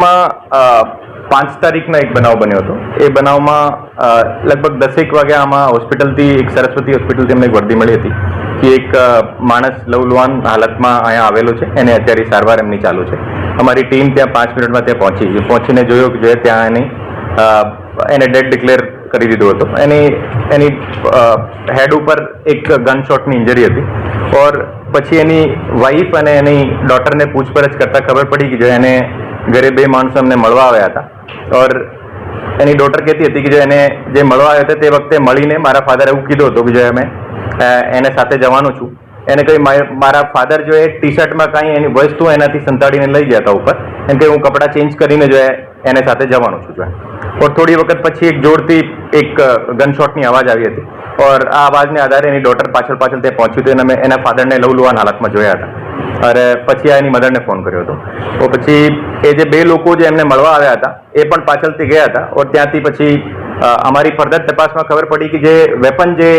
માં 5 તારીખના એક બનાવ બન્યો હતો. એ બનાવમાં લગભગ 10 વાગે આમાં હોસ્પિટલથી એક સરસ્વતી હોસ્પિટલથી અમને એક વર્દી મળી હતી કે એક માણસ લવલુહાન હાલતમાં અહીંયા આવેલો છે, એને અત્યારે સારવાર એમની ચાલુ છે. અમારી ટીમ ત્યાં 5 મિનિટમાં ત્યાં પહોંચીને જોયું કે ત્યાં એને ડેડ ડિક્લેર કરી દીધો હતો. એની હેડ ઉપર એક ગન શોટની ઇન્જરી હતી. ઓર પછી એની વાઈફ અને એની ડોટરને પૂછપરછ કરતાં ખબર પડી કે જો એને ઘરે 2 માણસો અમને મળવા આવ્યા હતા. ઓર એની ડોટર કહેતી હતી કે જો એને જે મળવા આવ્યા હતા તે વખતે મળીને મારા ફાધર એવું કીધું હતું કે જો અમે એને સાથે જવાનું છું. એને કહી મારા ફાધર જો એ ટી શર્ટમાં કાંઈ એની વસ્તુ એનાથી સંતાડીને લઈ ગયા હતા ઉપર, એમ કે હું કપડાં ચેન્જ કરીને જો એને સાથે જવાનું છું. ઓર થોડી વખત પછી એક જોરથી એક ગન શોટની અવાજ આવી હતી. ઓર આ અવાજને આધારે એની ડોટર પાછળ ત્યાં પહોંચ્યું હતું અને અમે એના ફાધરને લવલુહાન હાલતમાં જોયા હતા. અરે પછી એની મધરને ફોન કર્યો હતો. તો પછી એ જે 2 લોકો જે એમને મળવા આવ્યા હતા એ પણ પાછળથી ગયા હતા. ઓર ત્યાંથી પછી અમારી ફર્ધર તપાસમાં ખબર પડી કે જે વેપન જે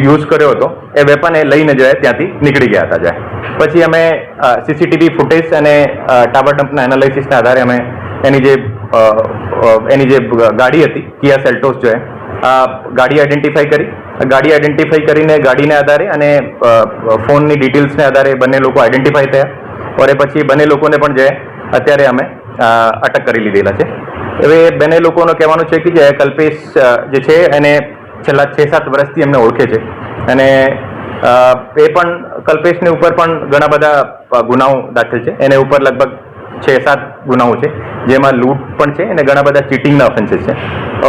યુઝ કર્યો હતો એ વેપન એ લઈને જાય ત્યાંથી નીકળી ગયા હતા. પછી અમે સીસીટીવી ફૂટેજ અને ટાવર ડમ્પના એનાલિસિસના આધારે અમે એની જે ગાડી હતી કિયા સેલ્ટોસ જો ગાડી આઈડેન્ટિફાઈ કરીને ગાડીને આધારે અને ફોનની ડિટેલ્સને આધારે બંને લોકો આઈડેન્ટિફાઈ થયા. ઓર એ પછી બંને લોકોને પણ જે અત્યારે અમે અટક કરી લીધેલા છે. હવે બંને લોકોનું કહેવાનું છે કે જે કલ્પેશ જે છે એને છેલ્લા 6-7 વર્ષથી એમને ઓળખે છે અને એ પણ કલ્પેશને ઉપર પણ ઘણા બધા ગુનાઓ દાખલ છે. એને ઉપર લગભગ 6-7 ગુનાઓ છે, જેમાં લૂંટ પણ છે અને ઘણા બધા ચીટિંગના ઓફેન્સીસ છે.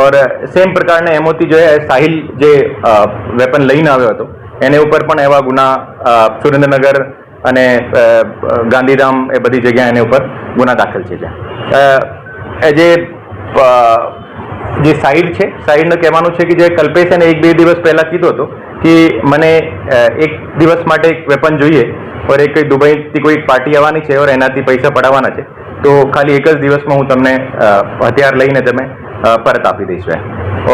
ઓર સેમ પ્રકારના એમોથી જો સાહિલ જે વેપન લઈને આવ્યો હતો એને ઉપર પણ એવા ગુના સુરેન્દ્રનગર અને ગાંધીધામ એ બધી જગ્યાએ એને ઉપર ગુના દાખલ છે. જે સાહિલ છે, સાહિલનું કહેવાનું છે કે જે કલ્પેશ એને 1-2 દિવસ પહેલાં કીધો હતો કે મને 1 દિવસ માટે એક વેપન જોઈએ ઓર એ કંઈ દુબઈથી કોઈ પાર્ટી આવવાની છે ઓર એનાથી પૈસા પડાવવાના છે, તો ખાલી 1 જ દિવસમાં હું તમને હથિયાર લઈને તમે પરત આપી દઈશ.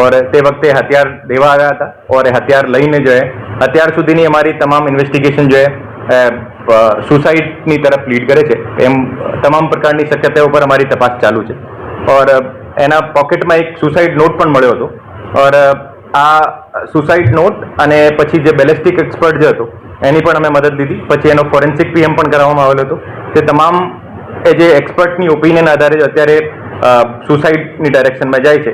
ઓર તે વખતે હથિયાર દેવા આવ્યા હતા ઓર એ હથિયાર લઈને જો અત્યાર સુધીની અમારી તમામ ઇન્વેસ્ટિગેશન જો સુસાઇડની તરફ લીડ કરે છે. એમ તમામ પ્રકારની શક્યતાઓ પર અમારી તપાસ ચાલુ છે. ઓર એના પોકેટમાં એક સુસાઇડ નોટ પણ મળ્યો હતો. ઓર આ સુસાઇડ નોટ અને પછી જે બેલેસ્ટિક એક્સપર્ટ જે હતો એની પણ અમે મદદ લીધી. પછી એનો ફોરેન્સિક પીએમ પણ કરવામાં આવેલો હતો. તે તમામ એ જે એક્સપર્ટની ઓપિનિયન આધારે અત્યારે સુસાઇડની ડાયરેક્શનમાં જાય છે.